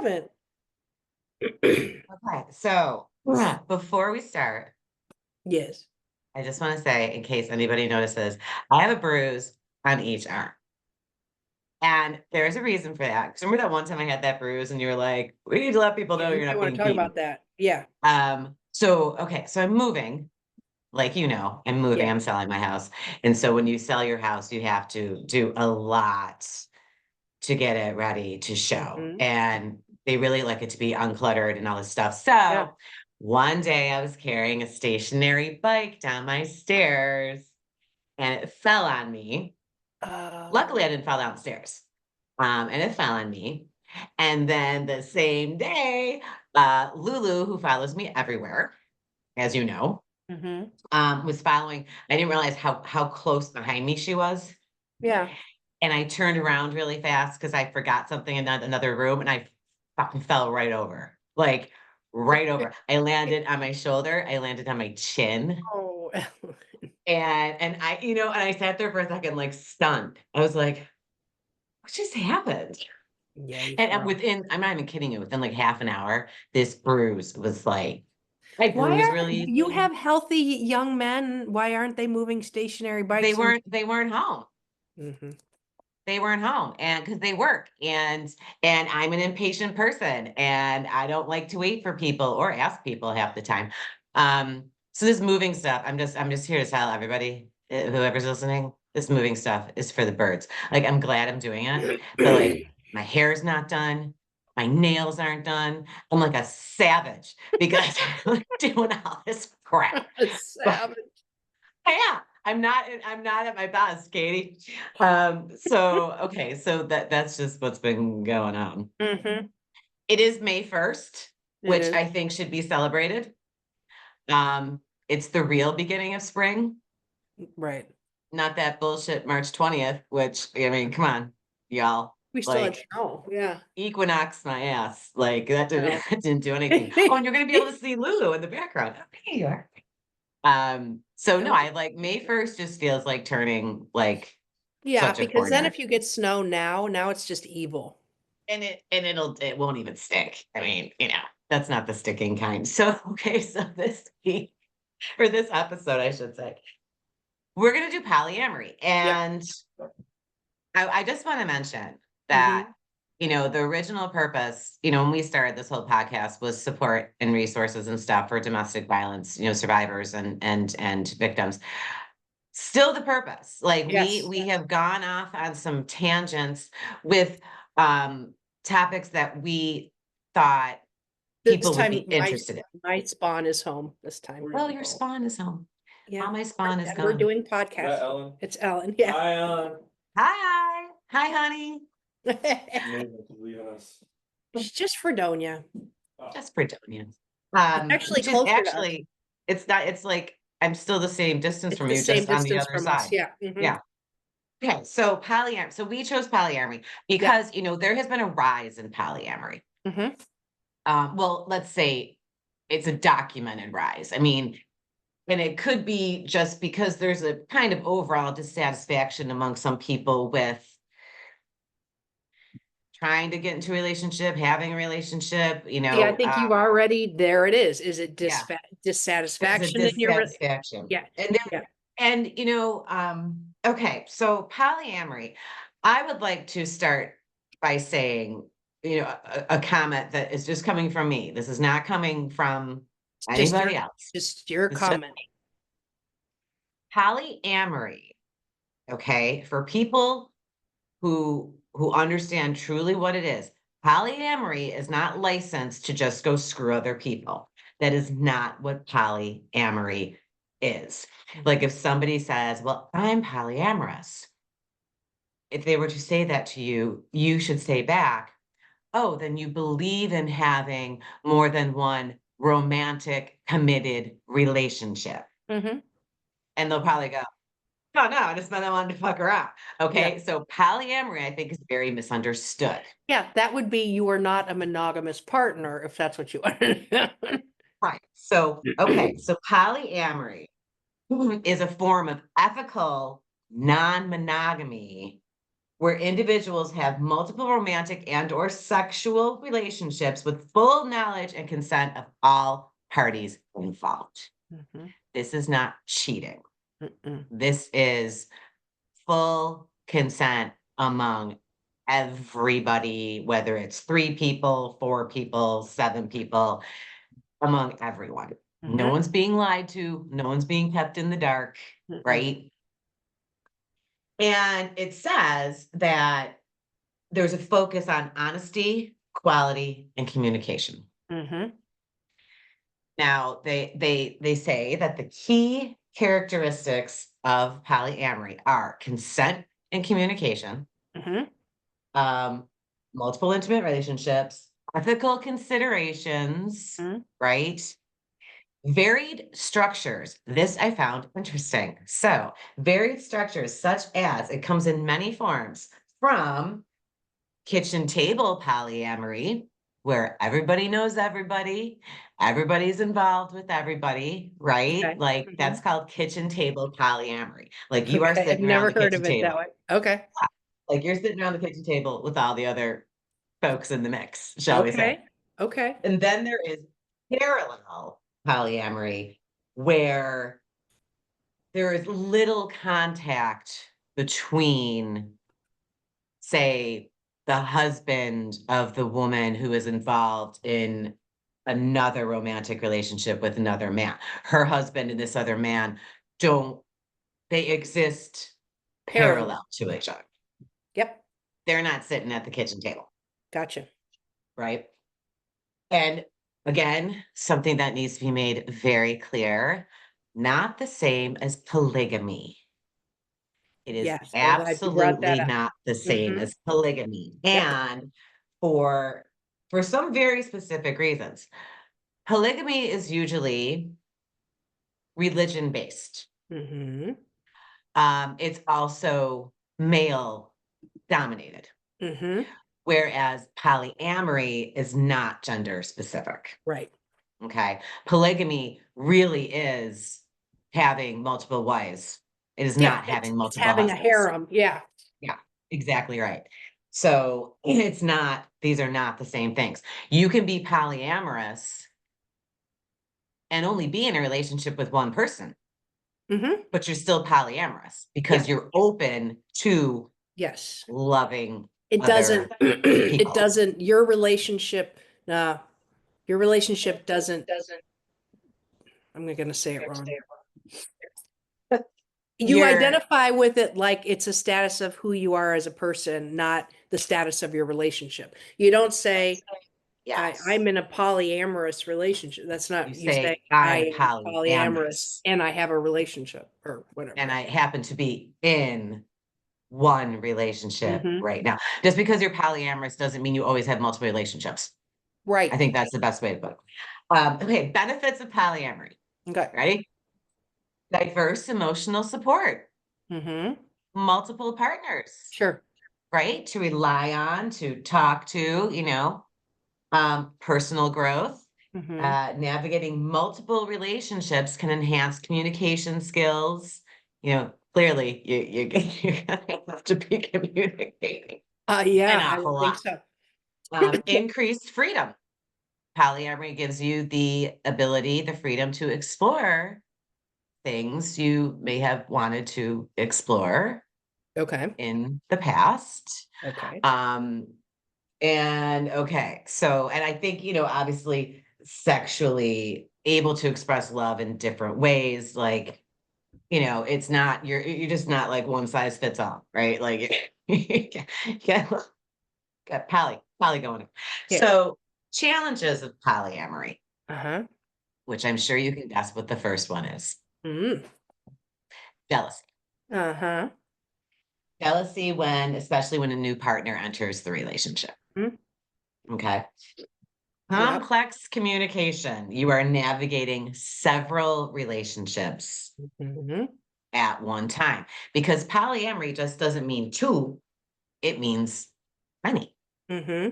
haven't. Okay, so before we start, Yes. I just want to say, in case anybody notices, I have a bruise on each arm. And there's a reason for that. Because remember that one time I had that bruise and you were like, we need to let people know you're I not want being to talk beaten. about that. Yeah. So I'm moving. Like, I'm moving, Yeah. I'm selling my house. And so when you sell your house, you have to do a lot to get it ready to show. Mhm. And they really like it to be uncluttered and all this stuff. So Yeah. one day I was carrying a stationary bike down my stairs and it fell on me. Luckily, I didn't fall downstairs. And it fell on me. And then the same day, Lulu, who follows me everywhere, as you know, was following. I didn't realize how close behind me she was. Yeah. And I turned around really fast because I forgot something in another room and I fucking fell right over. Like right over. I landed on my shoulder. I landed on my chin. Oh. And I, and I sat there for a second, like stunned. I was like, what just happened? Yeah. And I'm not even kidding you, within like half an hour, this bruise was like, I Why bruise are really you easily. have healthy young men? Why aren't they moving stationary bikes? They weren't home. Mm-hmm. They weren't home and because they work and I'm an impatient person and I don't like to wait for people or ask people half the time. So this moving stuff, I'm just here to tell everybody, whoever's listening, this moving stuff is for the birds. Like I'm glad I'm doing it, but like my hair's not done, my nails aren't done. I'm like a savage because I'm doing all this crap. A savage. Yeah, I'm not at my best, Katie. So that's just what's been going on. Mm-hmm. It is May 1st, It which is. I think should be celebrated. It's the real beginning of spring, Right. not that bullshit March 20th, which I mean, come on, y'all. We still had Like snow. Yeah. equinox my ass. Like that didn't No. that didn't do anything. Oh, and you're gonna be able to see Lulu in the background. Okay, you are. So no, I like May 1st just feels like turning like Yeah, such a because then corner. if you get snow now it's just evil. And it won't even stick. I mean, that's not the sticking kind. So okay, so this week or this episode, I should say, we're gonna do polyamory. Yep. And I just want to mention that Mm-hmm. the original purpose, when we started this whole podcast was support and resources and stuff for domestic violence, survivors and victims. Still the purpose. Like Yes. we have gone off on some tangents with topics that we thought This people would be time interested in. my spawn is home this time. Well, your spawn is home. Yeah. All my spawn is And we're gone. doing podcasts. Ellen? It's Ellen. Yeah. Hi, Ellen. Hi. Hi, honey. Amazing to leaving us. She's just Fredonia. Just Fredonia. Actually Which is closer to us. actually, it's not, it's like, I'm still the same distance It's from the you, same just on the distance other from us. side. Yeah. Mhm. Yeah. Okay, so polyamory. So we chose polyamory because, there has been a rise in polyamory. Mhm. Well, let's say it's a documented rise. I mean, and it could be just because there's a kind of overall dissatisfaction among some people with trying to get into a relationship, having a relationship, Yeah, I think you've already, there it is. Is it yeah. There's a dissatisfaction in your dissatisfaction. Yeah. And okay, so polyamory, I would like to start by saying, a comment that is just coming from me. This is not coming from anybody else. Just your It's comment. Polyamory, okay, for people who understand truly what it is. Polyamory is not licensed to just go screw other people. That is not what polyamory is. Like if somebody says, well, I'm polyamorous, if they were to say that to you, you should say back, oh, then you believe in having more than one romantic, committed relationship. Mm-hmm. And they'll probably go, oh, no, I just meant I wanted to fuck her out. Okay, so polyamory, I think, is very misunderstood. Yeah, that would be you are not a monogamous partner if that's what you are. Right. So, okay, so polyamory is a form of ethical non-monogamy where individuals have multiple romantic and or sexual relationships with full knowledge and consent of all parties involved. Mhm. This is not cheating. Mm-mm. This is full consent among everybody, whether it's 3 people, 4 people, 7 people, among everyone. No Mhm. one's being lied to, no one's being kept in the dark, Mm-mm. right? And it says that there's a focus on honesty, quality, and communication. Mhm. Now, they say that the key characteristics of polyamory are consent and communication, Mhm. um, multiple intimate relationships, ethical considerations, Mhm. right? Varied structures. This I found interesting. So, varied structures, such as it comes in many forms, from kitchen table polyamory, where everybody knows everybody, everybody's involved with everybody, right? Okay. Like Mhm. that's called kitchen table polyamory. Like you are Okay, I've sitting around never the heard kitchen of it that table. way. Okay. Like you're sitting around the kitchen table with all the other folks in the mix, shall we say. Okay. Okay. And then there is parallel polyamory, where there is little contact between, say, the husband of the woman who is involved in another romantic relationship with another man. Her husband and this other man don't, they exist Parallel. parallel to each other. Yep. They're not sitting at the kitchen table, Gotcha. right? And again, something that needs to be made very clear, not the same as polygamy. It is Yes, I'm glad you brought that absolutely up. not the same Mhm. as polygamy. Yep. And for some very specific reasons, polygamy is usually religion based. Mhm. It's also male dominated, Mhm. whereas polyamory is not gender specific. Right. Okay. Polygamy really is having multiple wives. It is Yeah, not having it's multiple having a husbands. harem. Yeah. Yeah, exactly right. So it's not, these are not the same things. You can be polyamorous and only be in a relationship with one person, Mhm. but you're still polyamorous because Yeah. you're open to Yes. loving It other doesn't, it people. doesn't, uh, your relationship doesn't, I'm not gonna say it wrong. You You're, identify with it like it's a status of who you are as a person, not the status of your relationship. You don't say, yes, I'm in a polyamorous relationship. That's you not, you say, say I I'm am polyamorous polyamorous and I have a relationship or whatever. and I happen to be in one relationship Mhm. right now. Just because you're polyamorous doesn't mean you always have multiple relationships. I Right. think that's the best way to put it. Okay, benefits of polyamory. Okay. Ready? Diverse emotional support, Mm-hmm. multiple partners, Sure. right? To rely on, to talk to, personal growth. Mm-hmm. Navigating multiple relationships can enhance communication skills. Clearly you're gonna have to be communicating an Yeah, I awful would think lot. so. Increased freedom. Polyamory gives you the ability, the freedom to explore things you may have wanted to explore Okay. in the past. Okay. And okay, so, and I think, obviously sexually able to express love in different ways, like, it's not, you're just not like one size fits all, right? Like, you got poly going on. Yeah. So, challenges of polyamory, Uh-huh. which I'm sure you can guess what the first one is. Mm-hmm. Jealousy. Uh-huh. Jealousy especially when a new partner enters the relationship. Mm-hmm. Okay. Yep. Complex communication. You are navigating several relationships Mm-hmm. at one time because polyamory just doesn't mean two, it means many. Mm-hmm.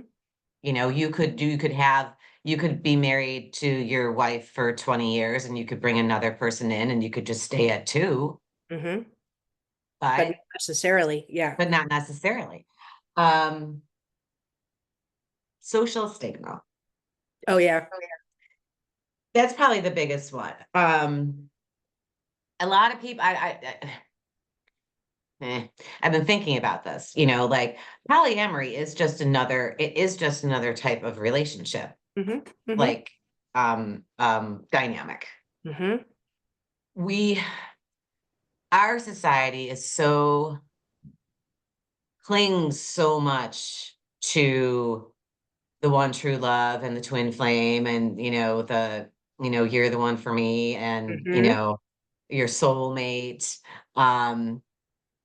You could be married to your wife for 20 years and you could bring another person in and you could just stay at two, Mm-hmm. But but not necessarily, yeah. not necessarily. Um, social stigma. Oh, yeah. That's probably the biggest one. A lot of people, I've been thinking about this, like polyamory is just another type of relationship, Mm-hmm. Mm-hmm. like, dynamic. Mm-hmm. We, our society is so, clings so much to the one true love and the twin flame and, you're the one for me and, Mm-hmm. your soulmate.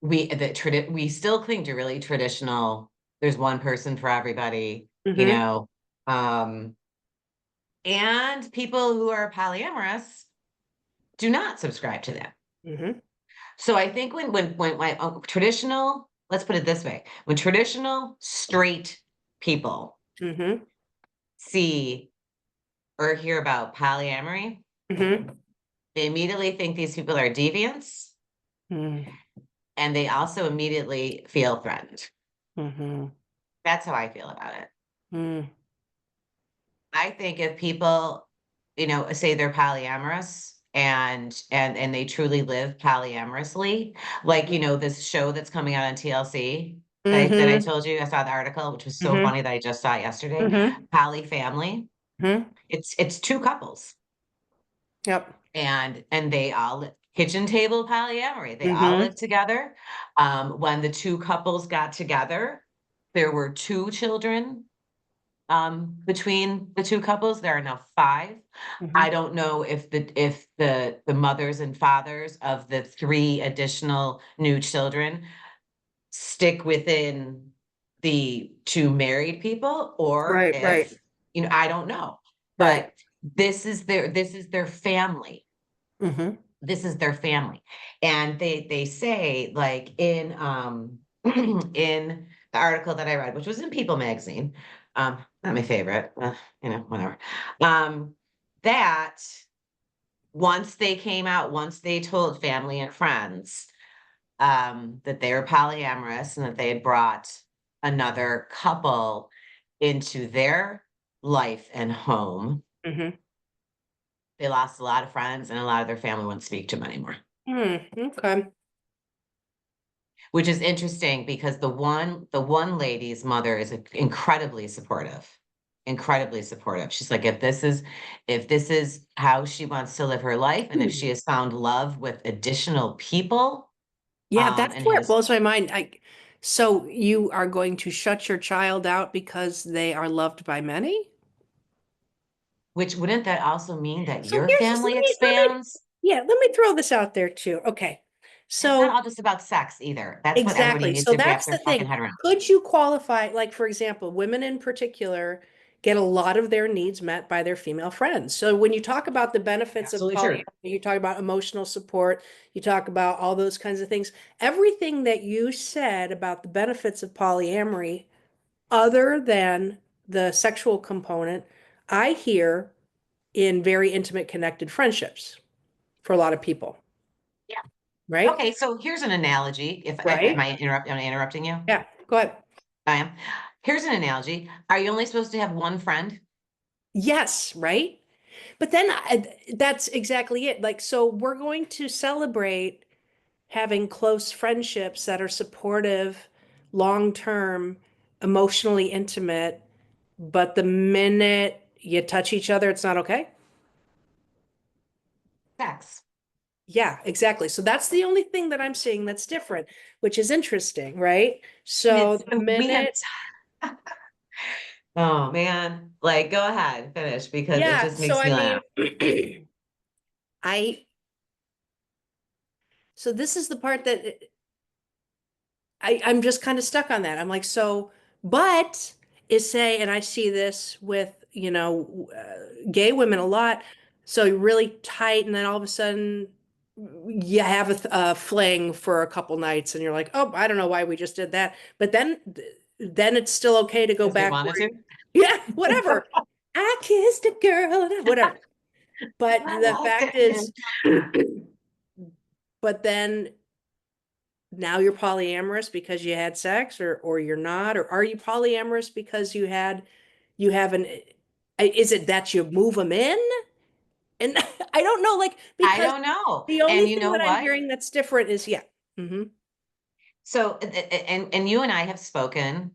We still cling to really traditional, there's one person for everybody, Mm-hmm. um, and people who are polyamorous do not subscribe to that. Mm-hmm. So I think when traditional, let's put it this way, when traditional straight people Mm-hmm. see or hear about polyamory, Mm-hmm. they immediately think these people are deviants, and they also immediately feel threatened. Mm-hmm. That's how I feel about it. Mm-hmm. I think if people, say they're polyamorous and they truly live polyamorously, like, this show that's coming out on TLC that I Mm-hmm. told you, I saw the article, which was so Mm-hmm. funny that I just saw it yesterday. Mm-hmm. Polyfamily. Mm-hmm. It's two couples Yep. and they all kitchen table polyamory. They all Mm-hmm. live together. When the two couples got together, there were two children between the two couples. There are now five. Mm-hmm. I don't know if the mothers and fathers of the three additional new children stick within the two married people, or Right, right, if, I don't know. right. But this is their family. Mm-hmm. This is their family. And they say, like, in in the article that I read, which was in People magazine, not my favorite, whatever. That once they told family and friends that they were polyamorous and that they had brought another couple into their life and home, Mm-hmm. they lost a lot of friends and a lot of their family wouldn't speak to them anymore. Okay. Which is interesting because the one lady's mother is incredibly supportive. Incredibly supportive. She's like, if this is how she wants to live her life, and if she has found love with additional people, Yeah, that's and where it has, blows my mind. So you are going to shut your child out because they are loved by many? which wouldn't that also mean that So your here's just family expands? yeah, let me throw this out there too. Okay. And it's not So all just about sex either. That's what everybody exactly. needs So to wrap that's their the fucking thing. head around. Could you qualify, like, for example, women in particular get a lot of their needs met by their female friends. So when you talk about the benefits of Absolutely polyamory, true. you talk about emotional support, you talk about all those kinds of things. Everything that you said about the benefits of polyamory, other than the sexual component, I hear in very intimate connected friendships for a lot of people, Yeah. right? Okay, so here's an analogy. If Right? am I interrupting you? Yeah, go ahead. I am. Here's an analogy. Are you only supposed to have one friend? Yes, right? But then that's exactly it. Like, so we're going to celebrate having close friendships that are supportive, long term, emotionally intimate, but the minute you touch each other, it's not okay. Sex. Yeah, exactly. So that's the only thing that I'm seeing that's different, which is interesting, right? And So it's the we have minute, oh man. Like, go ahead, finish because it yeah, just so makes I me mean, laugh. I, so this is the part that I'm just kind of stuck on that. I'm like, so, but is say, and I see this with, gay women a lot. So you're really tight, and then all of a sudden you have a fling for a couple nights, and you're like, oh, I don't know why we just did that. But then it's still okay to go Because we back wanted where, to. yeah, whatever. I kissed a girl, and whatever. But I the like fact it. is, but then now you're polyamorous because you had sex, or you're not, or are you polyamorous because you have an is it that you move them in? And I don't know, like, I because don't know. the only And you thing know that I'm what? hearing that's different is, yeah. Mm-hmm. So, and you and I have spoken.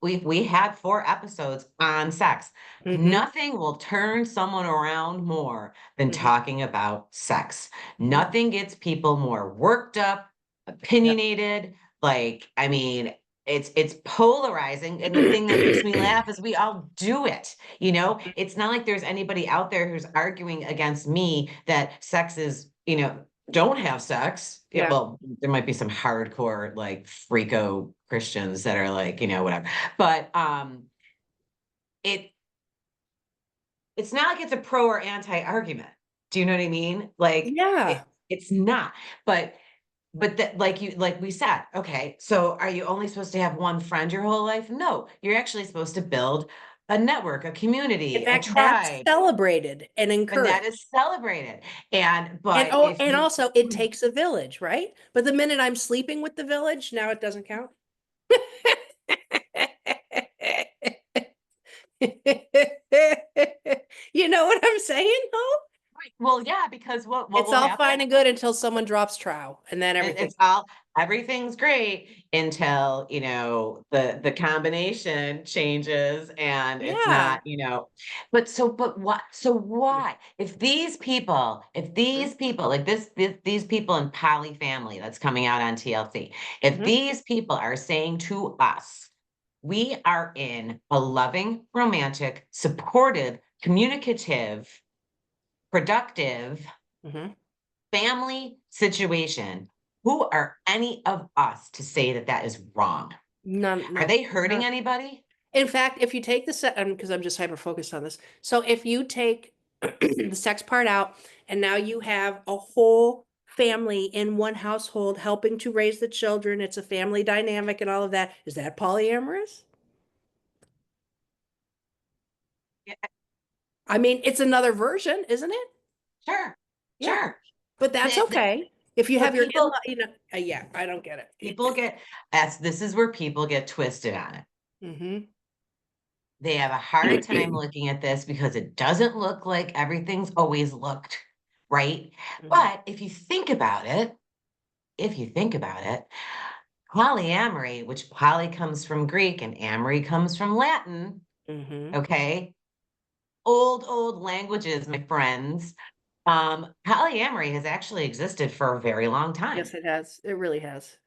We had 4 episodes on sex. Mm-hmm. Nothing will turn someone around more than Mm-hmm. talking about sex. Mm-hmm. Nothing gets people more worked up, Yeah. opinionated. Like, I mean, it's polarizing. And the thing that makes me laugh is we all do it. You know, it's not like there's anybody out there who's arguing against me that sex is, don't have sex. Yeah, Yeah. well, there might be some hardcore like freako Christians that are like, whatever. But it it's not like it's a pro or anti argument. Do you know what I mean? Like Yeah. it's not. But that, like we said, okay, so are you only supposed to have one friend your whole life? No, you're actually supposed to build a network, a In community, a fact, that's tribe, celebrated and and that encouraged. is celebrated. And And but oh, if and you also it takes a village, right? But the minute I'm sleeping with the village, now it doesn't count. You know what I'm saying, though? well, yeah, because what It's will all happen? fine and good until someone drops trow, and then everything. It's everything's great until the combination changes and it's Yeah. not, but what, so why, if Mhm. these people like these people in Polyfamily that's coming out on TLC, if Mhm. these people are saying to us, we are in a loving, romantic, supportive, communicative, productive Mhm. family situation, who are any of us to say that that is wrong? None, Are no, they hurting none. anybody? In fact, if you take the set, because I'm just hyper focused on this. So if you take the sex part out, and now you have a whole family in one household helping to raise the children, it's a family dynamic and all of that. Is that polyamorous? Yeah, I mean, it's another version, isn't it? sure, Yeah, sure. but that's The- okay. If you but have your people in-law, yeah, I don't get it. people get that's this is where people get twisted on it. Hmm. They have a hard time looking at this because it doesn't look like everything's always looked, right? Hmm. But if you think about it, polyamory, which poly comes from Greek and amory comes from Latin, Hmm. okay? Old languages, my friends. Polyamory has actually existed for a very long time. Yes, it has. It really has.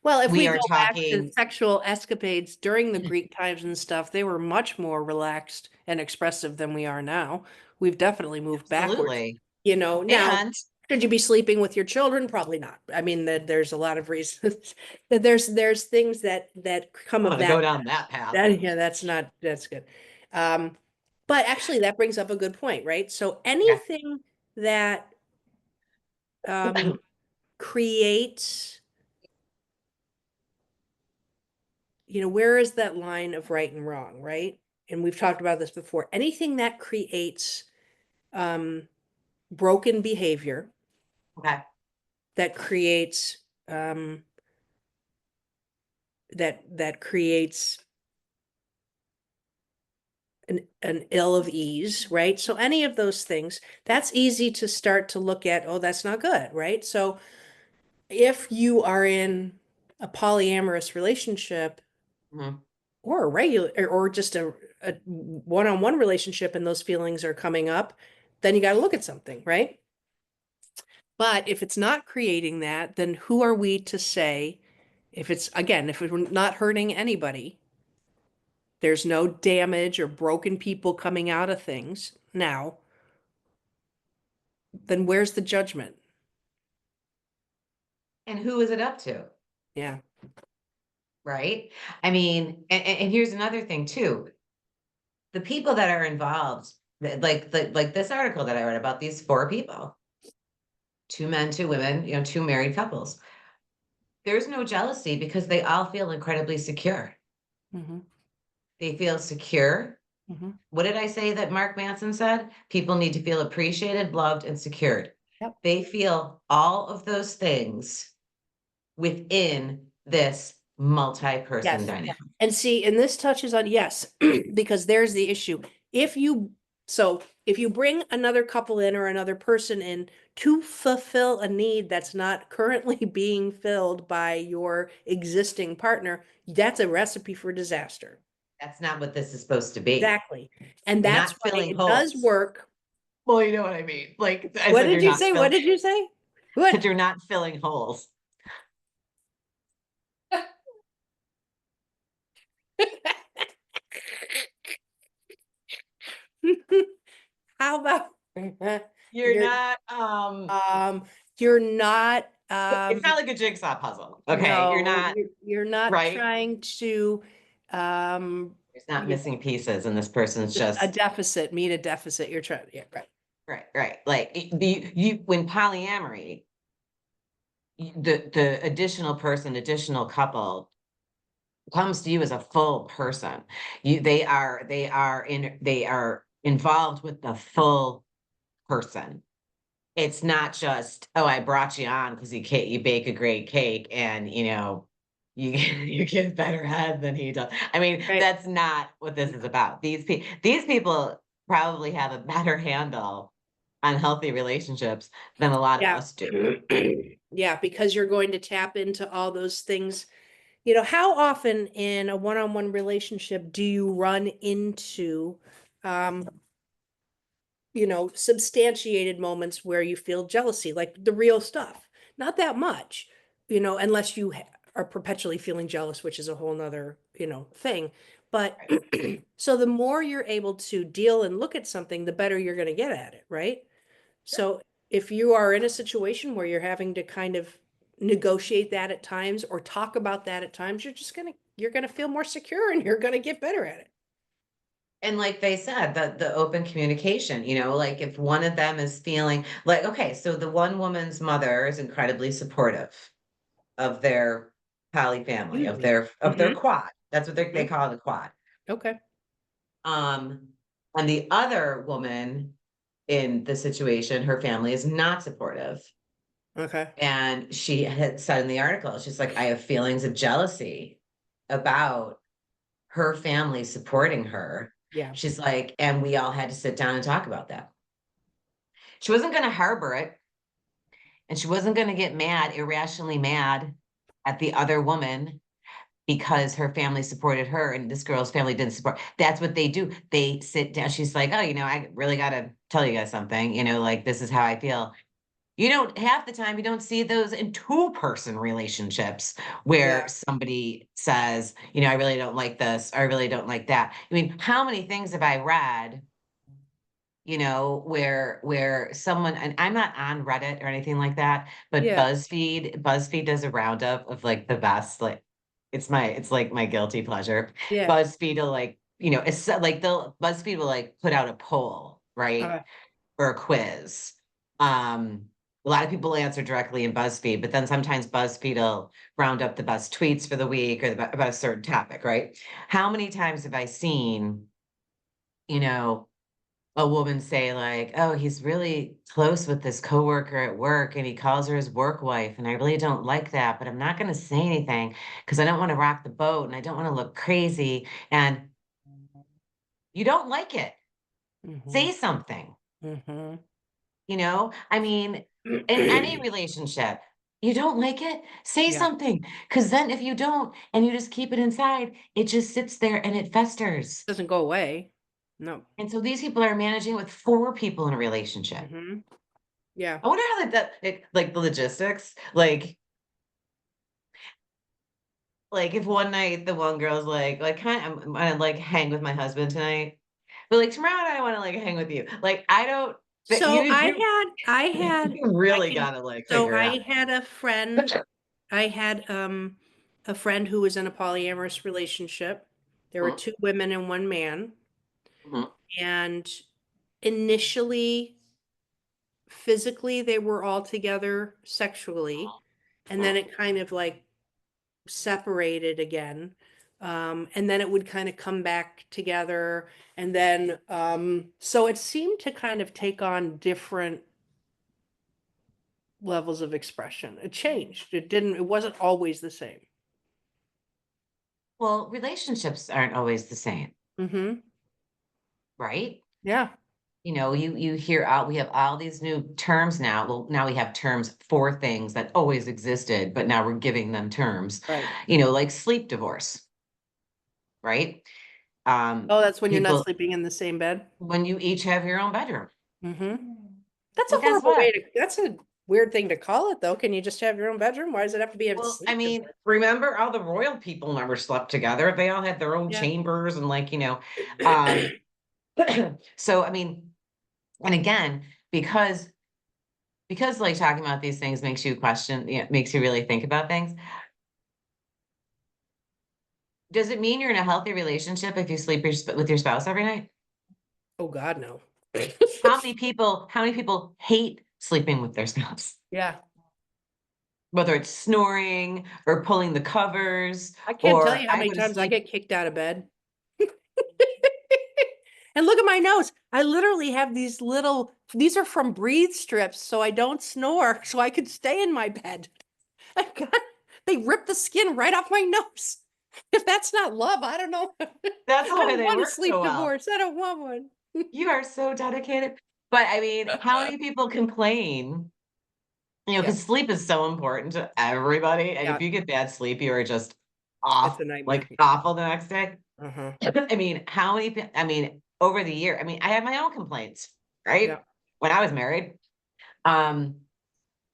Well, if We we are go back to talking sexual escapades during the Greek times and stuff, they were much more relaxed and expressive than we are now. We've definitely moved backwards. absolutely. Now, And should you be sleeping with your children? Probably not. I mean, there's a lot of reasons that there's things that come I of want to go that. down that path. That yeah, that's good. Um, but actually, that brings up a good point, right? So Okay. anything that um, creates, where is that line of right and wrong, right? And we've talked about this before. Anything that creates um, broken behavior, Okay. that creates that creates an ill of ease, right? So any of those things, that's easy to start to look at, oh, that's not good, right? So if you are in a polyamorous relationship Mhm. or a regular or just a one-on-one relationship and those feelings are coming up, then you got to look at something, right? But if it's not creating that, then who are we to say if it's, again, if we're not hurting anybody, there's no damage or broken people coming out of things now, then where's the judgment? And who is it up to? Yeah. Right. I mean, and here's another thing too. The people that are involved, like this article that I read about these 4 people, 2 men, 2 women, 2 married couples. There's no jealousy because they all feel incredibly secure. Hmm. They feel secure. Hmm. What did I say that Mark Manson said? People need to feel appreciated, loved, and secured. Yep. They feel all of those things within this multi-person Yes. dynamic. And see, and this touches on, yes, because there's the issue. If you bring another couple in or another person in to fulfill a need that's not currently being filled by your existing partner, that's a recipe for disaster. That's not what this is supposed to be. Exactly. And You're that's not why filling it does holes. work. Well, you know what I mean. Like I What said, did you're you not say? What filling, did you say? that What? you're not filling holes. How about You're you're not um you're not it's not like a jigsaw puzzle. Okay. You're no, not you're not right. trying to There's not you know, missing pieces, and this person's a just deficit, meet a deficit. You're trying, yeah, right. right, right. Like you when polyamory, the additional person, additional couple comes to you as a full person. They are involved with the full person. It's not just, oh, I brought you on because you bake a great cake and you you give better head than he does. I mean, Right. that's not what this is about. These people probably have a better handle on healthy relationships than a lot of Yeah. us do. Yeah, because you're going to tap into all those things. How often in a one-on-one relationship do you run into um substantiated moments where you feel jealousy, like the real stuff? Not that much, unless you are perpetually feeling jealous, which is a whole nother, thing. But Right. so the more you're able to deal and look at something, the better you're going to get at it, right? So if you are in a situation where you're having to kind of negotiate that at times or talk about that at times, you're gonna feel more secure and you're gonna get better at it. And like they said, the open communication, like if one of them is feeling like, okay, so the one woman's mother is incredibly supportive of their poly family, Excuse me. of their Mm-hmm. quad. That's what they Mm-hmm. call the quad. Okay. Um, and the other woman in the situation, her family is not supportive. Okay. And she had said in the article, she's like, I have feelings of jealousy about her family supporting her. Yeah. She's like, and we all had to sit down and talk about that. She wasn't going to harbor it, and she wasn't going to get mad, irrationally mad at the other woman because her family supported her and this girl's family didn't support. That's what they do. They sit down. She's like, oh, I really got to tell you guys something, like this is how I feel. You don't half the time you don't see those in two-person relationships Yeah. where somebody says, I really don't like this, or I really don't like that. I mean, how many things have I read, where someone, and I'm not on Reddit or anything like that, but Yeah. BuzzFeed does a roundup of like the best, like it's like my guilty pleasure. Yeah. BuzzFeed will like, it's like BuzzFeed will like put out a poll, right? Uh, Or a quiz. Um, a lot of people answer directly in BuzzFeed, but then sometimes BuzzFeed will round up the best tweets for the week or about a certain topic, right? How many times have I seen, you know, a woman say like, "Oh, he's really close with this coworker at work, and he calls her his work wife, and I really don't like that, but I'm not going to say anything because I don't want to rock the boat and I don't want to look crazy." And you don't like it. mm-hmm. Say something. Mm-hmm. I mean, in any relationship, you don't like it, say Yeah. something. Because then if you don't and you just keep it inside, it just sits there and it festers. Doesn't go away. No. And so these people are managing with four people in a relationship. Mm-hmm. Yeah. I wonder how like the logistics, like if one night the one girl's like, I'm gonna like hang with my husband tonight, but like tomorrow night I want to like hang with you. Like I don't, that So I had, you I really can, gotta like so figure it out. I had a friend, I had a friend who was in a polyamorous relationship. There were Mhm, two women and one man. mhm, And initially, physically, they were all together sexually. And then mhm. it kind of like separated again. And then it would kind of come back together. And then, so it seemed to kind of take on different levels of expression. It changed. It wasn't always the same. Well, relationships aren't always the same, Mm-hmm. right? Yeah. You know, you hear out, we have all these new terms now. Well, now we have terms for things that always existed, but now we're giving them terms, Right. like sleep divorce, right? Oh, that's when you're not People, sleeping in the same bed. when you each have your own bedroom. Mm-hmm. That's a Well, guess horrible what? way to, that's a weird thing to call it though. Can you just have your own bedroom? Why does it have to be a Well, I sleep mean, divorce? remember all the royal people never slept together. They all had their own Yeah. chambers and um, so I mean, and again, because like talking about these things makes you question, makes you really think about things. Does it mean you're in a healthy relationship if you sleep with your spouse every night? Oh God, no. How many people hate sleeping with their spouse? Yeah. Whether it's snoring or pulling the covers, I can't tell or you how I many go to times I sleep. get kicked out of bed. And look at my nose. I literally have these are from breathe strips, so I don't snore, so I could stay in my bed. I got, they rip the skin right off my nose. If that's not love, I don't know. I That's why don't they want a work so sleep well. divorce. I don't want one. You are so dedicated. But I mean, how many people complain? Yeah, Because sleep is so important to everybody. And yeah, if you get bad sleep, you are just it's off, a nightmare. like awful the next day. Uh-huh. I mean, I mean, over the year, I mean, I had my own complaints, right? Yeah. When I was married. Um,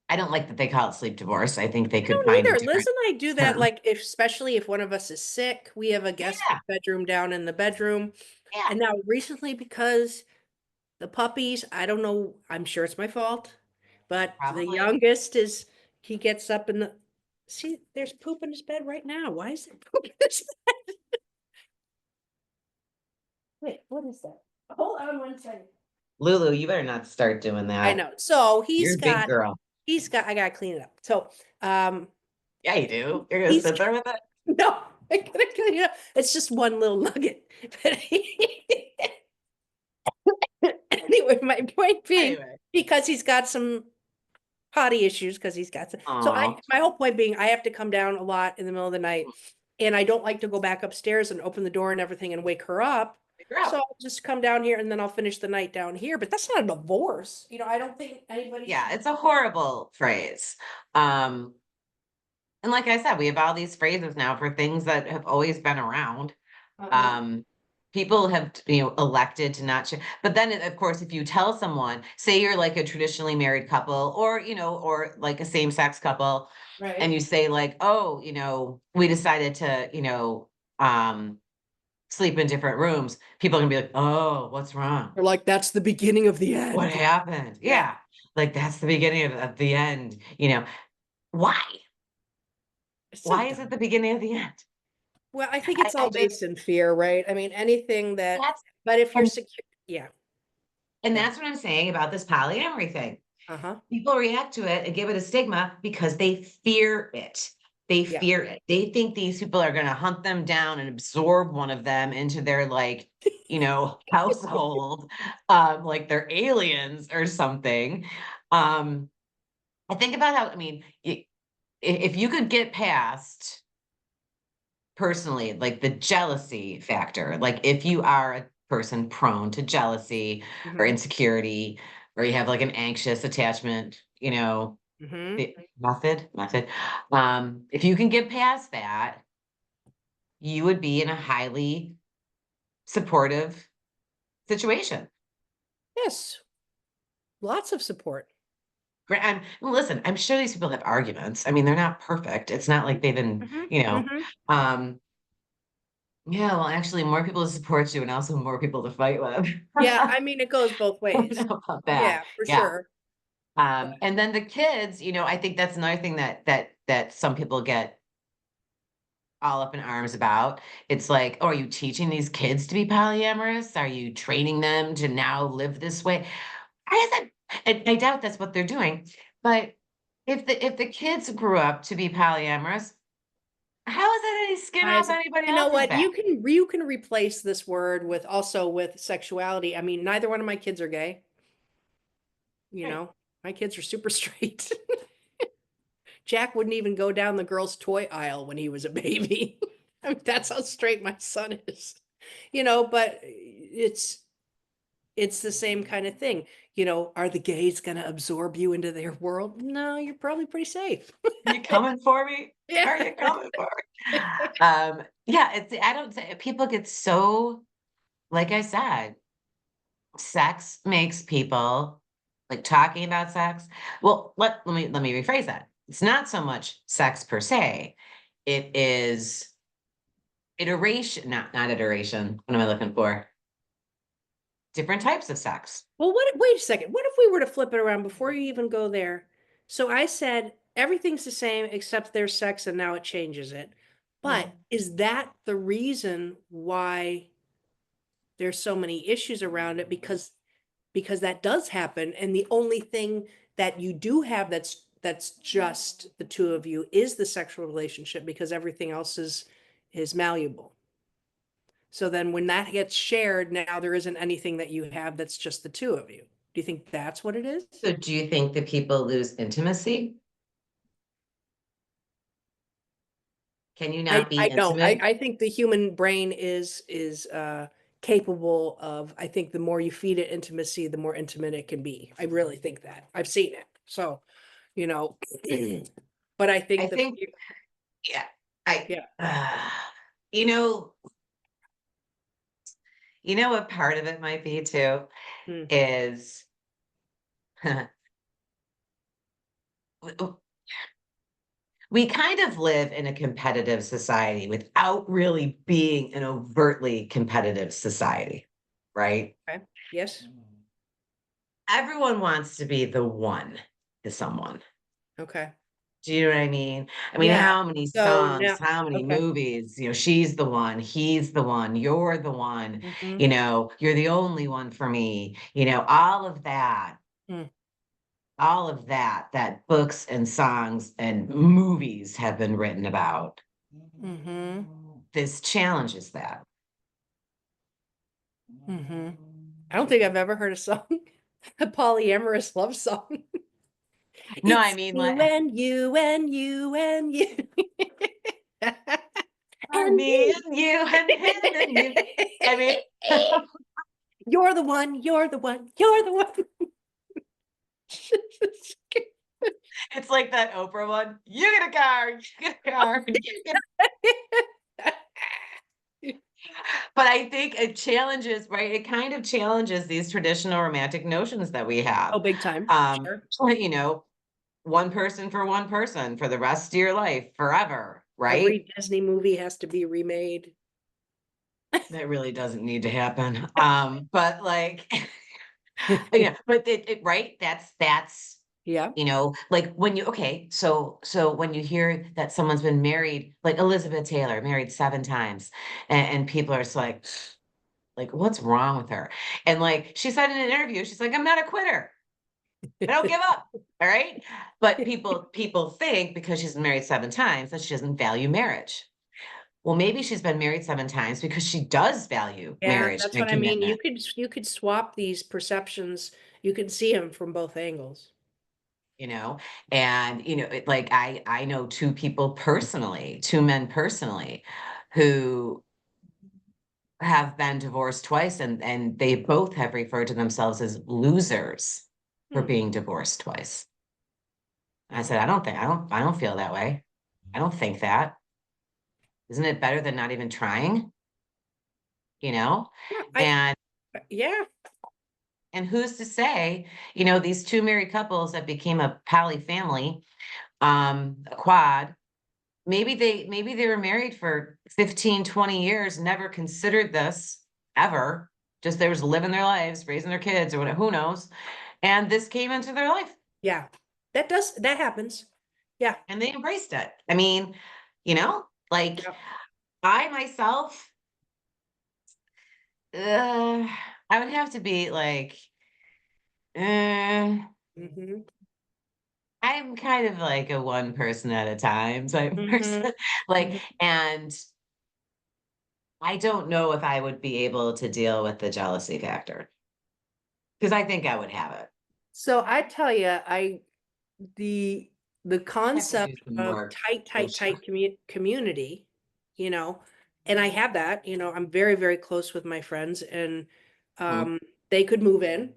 I don't like that they call it sleep divorce. I think they I could don't find a either. Liz different and I do that, term. like especially if one of us is sick, we have a guest Yeah, bedroom down in the bedroom. yeah, And now recently, because the puppies, I don't know, I'm sure it's my fault, but the probably. youngest is, he gets up in the, see, there's poop in his bed right now. Why is there poop in his bed? Wait, what is that? Hold on one second. Lulu, you better not start doing I that. know. So You're a big girl. I gotta clean it up. So, um, Yeah, you do. You're gonna he's, sit there with it. no, I gotta clean it up. It's just one little nugget. But anyway, my point being, Anyway. because he's got some potty issues, because he's got some, so Aw. my whole point being, I have to come down a lot in the middle of the night, and I don't like to go back upstairs and open the door and everything and wake her up. Figure So out. I'll just come down here and then I'll finish the night down here. But that's not a divorce. I don't think anybody Yeah, should. it's a horrible phrase. Um, and like I said, we have all these phrases now for things that have always been around. Uh-huh. Um, People have, elected to not share. But then, of course, if you tell someone, say you're like a traditionally married couple, or or like a same-sex couple, and Right. you say like, oh, we decided to, sleep in different rooms, people are gonna be like, oh, what's wrong? Or like that's the beginning of the What end. happened? Yeah. Yeah. Like that's the beginning of the end, Why? It's so Why is it dumb. the beginning of the end? Well, I think it's I all just based in fear, right? I mean, anything that, that's but if you're and secure, yeah. and Go ahead. that's what I'm saying about this polyamory thing. Uh-huh. People react to it and give it a stigma because they fear it. They Yeah. fear it. They think these people are going to hunt them down and absorb one of them into their household, like they're aliens or something. I think about how, I mean, if you could get past personally, like the jealousy factor, like if you are a person prone to jealousy or Mm-hmm. insecurity, or you have like an anxious attachment, Mm-hmm. the method. If you can get past that, you would be in a highly supportive situation. Yes. Lots of support. Listen, I'm sure these people have arguments. I mean, they're not perfect. It's not like they've been, Mm-hmm. Mm-hmm. um, yeah, well, actually, more people to support you and also more people to fight with. Yeah, I mean, it goes both I don't ways. know about that. Yeah, for Yeah. sure. But And then the kids, I think that's another thing that some people get all up in arms about. It's like, oh, are you teaching these kids to be polyamorous? Are you training them to now live this way? I doubt that's what they're doing. But if the kids grew up to be polyamorous, how is that any skin I off said, anybody you know else's what? back? You can replace this word with sexuality. I mean, neither one of my kids are gay, you Right. know. My kids are super straight. Jack wouldn't even go down the girls' toy aisle when he was a baby. I mean, that's how straight my son is. But it's the same kind of thing. Are the gays going to absorb you into their world? No, you're probably pretty safe. Are you coming for me? Yeah. Are you coming for me? Yeah, I don't say people get so, like I said, sex makes people like talking about sex. Well, let me rephrase that. It's not so much sex per se. It is iteration, not iteration. What am I looking for? Different types of sex. Well, wait a second. What if we were to flip it around before you even go there? So I said everything's the same except there's sex and now it changes it. But is that the reason why there's so many issues around it? Because that does happen, and the only thing that you do have that's just the two of you is the sexual relationship, because everything else is malleable. So then when that gets shared, now there isn't anything that you have that's just the two of you. Do you think that's what it is? So do you think that people lose intimacy? Can you I not be I don't. intimate? I think the human brain is capable of, I think the more you feed it intimacy, the more intimate it can be. I really think that. I've seen it. So, you know, but I I think the think, yeah, I, yeah. you know, what part of it might be too Hmm. is we kind of live in a competitive society without really being an overtly competitive society, right? Okay. Yes. Everyone wants to be the one to someone. Okay. Do you know what I mean? I mean, Yeah. how many So songs, now, how many okay. movies, she's the one, he's the one, you're the one, Hmm. you're the only one for me, Hmm. all of that books and songs and movies have been written about. Hmm. This challenges that. Hmm. I don't think I've ever heard a song, a polyamorous love song. No, I It's mean, like, you and you and you and you. And me me. and you and him and you. I mean, You're the one, you're the one, you're the one. it's like that Oprah one. You get a car, you get a car, you get but I think it challenges, right? It kind of challenges these traditional romantic notions that we have. Oh, big time. Sure. Like, one person for the rest of your life, forever, right? Every Disney movie has to be remade. That really doesn't need to happen. But like, yeah, but right? That's Yeah. like when so when you hear that someone's been married, like Elizabeth Taylor, married 7 times, and people are just like, what's wrong with her? And like she said in an interview, she's like, I'm not a quitter. I don't give up. All right. But people think because she's been married 7 times that she doesn't value marriage. Well, maybe she's been married 7 times because she does value Yeah, marriage that's and what I mean. commitment. You could swap these perceptions. You can see them from both angles. you know and like I know two men personally who have been divorced twice, and they both have referred to themselves as losers for Hmm. being divorced twice. I said, I don't feel that way. I don't think that. Isn't it better than not even trying? you know Yeah, and yeah. who's to say, these two married couples that became a polyfamily, a quad. Maybe they were married for 15, 20 years, never considered this ever. Just they was living their lives, raising their kids or whatever, who knows? And this came into their life Yeah. That happens. Yeah. and they embraced it. I mean, like Yeah. I myself, I would have to be like, uh, Hmm. I'm kind of like a one person at a time type of Hmm. person. Like, Hmm. and I don't know if I would be able to deal with the jealousy factor because I think I would have it. So I tell you, the the I have to do concept some of more tight research. community, you know, and I have that, I'm very, very close with my friends, and Mhm. they could move in.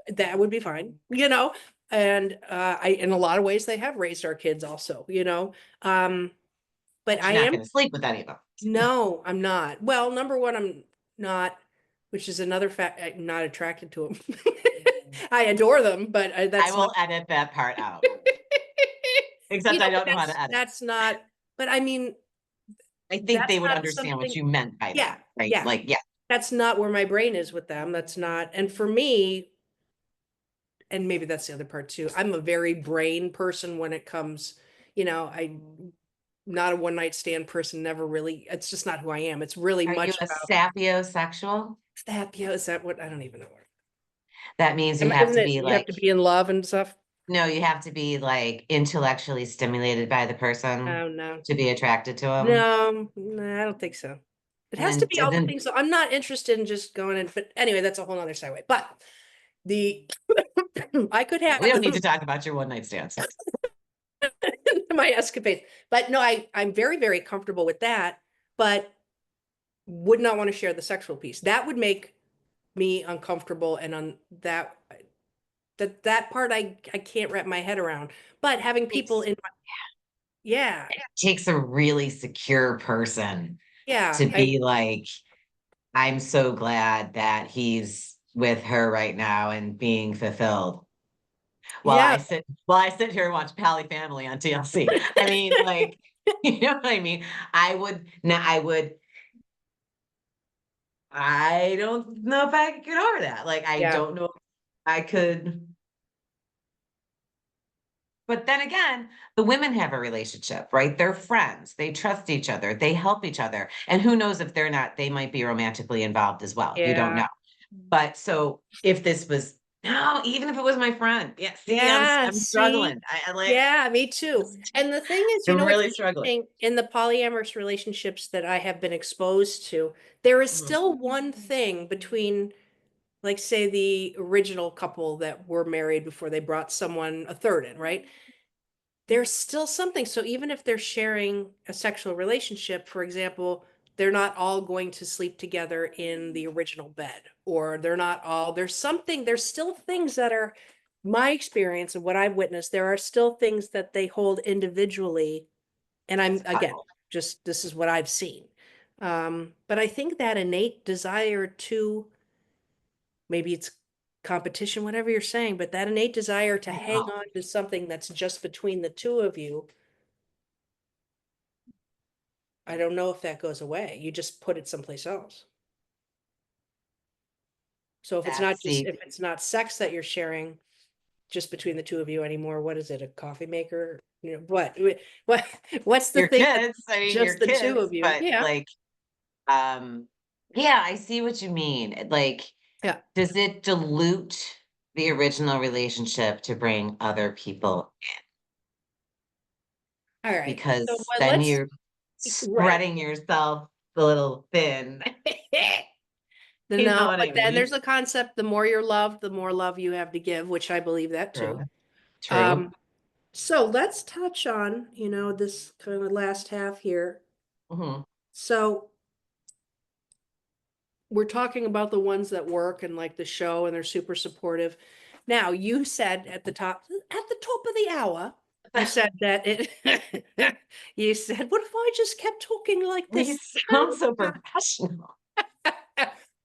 That would be fine, and in a lot of ways they have raised our kids also, but But I you're not am gonna sleep with any of them. no, I'm not. Well, number one, I'm not, which is another fact. I'm not attracted to them. I adore them, but I that's not. will edit that part out, except I But don't know how to edit. that's not. But I mean, I think that's they would not understand what something. you meant by Yeah, that, right? yeah. Like, yeah, That's not where my brain is with them. That's not. And for me, and maybe that's the other part too. I'm a very brain person when it comes. I'm not a one night stand person. Never really. It's just not who I am. It's really are you much a about sapiosexual? that. Yeah, is that what? I don't even know. That means you have Isn't to it? be You have like, to be in love and stuff. no, you have to be like intellectually stimulated by the person Oh no. to be attracted to them. No, no, I don't think so. It has to be And all the then things. So I'm not interested in just going in, but anyway, that's a whole nother segue. But the I could yeah, we don't have need to talk about your one night stands. my escapades. But no, I'm very, very comfortable with that, but would not want to share the sexual piece. That would make me uncomfortable and on that part I can't wrap my head around. But having people Takes in yeah, takes a really secure person yeah, to be like, I'm so glad that he's with her right now and being fulfilled. yeah, While I sit here and watch Polyfamily on TLC. I mean, like, you know what I mean? I would now I don't know if I could get over that. Like, I yeah, don't know if I could. But then again, the women have a relationship, right? They're friends. They trust each other. They help each other. And who knows if they're not, they might be romantically involved as well. You don't yeah. know. But so if this was no, even if it was my friend, yeah. See, Yeah, I'm see? struggling. I like Yeah, me too. And the thing is, I'm what's really struggling. interesting in the polyamorous relationships that I have been exposed to, there is Mhm. still one thing between, like, say, the original couple that were married before they brought someone, a third in, right? There's still something. So even if they're sharing a sexual relationship, for example, they're not all going to sleep together in the original bed, or they're not all, there's still things that are my experience and what I've witnessed. There are still things that they hold individually. And As I'm, a again, couple. just this is what I've seen. But I think that innate desire to, maybe it's competition, whatever you're saying, but that innate desire to hang Oh, on to something that's just between the two of you, I don't know if that goes away. You just put it someplace else. So that's see, if it's not sex that you're sharing just between the two of you anymore, what is it? A coffee maker? What what's the your thing that's kids, I mean your just the two kids, of you? but Yeah. like um yeah, I see what you mean. Like, Yeah. does it dilute the original relationship to bring other people All right. So because well, then let's you're right. spreading yourself a little thin. You know No, what but I then mean? there's a concept, the more you're loved, the more love you have to give, which I believe that True. too. True. Um, so let's touch on, this kind of last half here. Mhm. So we're talking about the ones that work and like the show and they're super supportive. Now, you said at the top of the hour, you said that it, you said, what if I just kept talking like We this? sound so professional.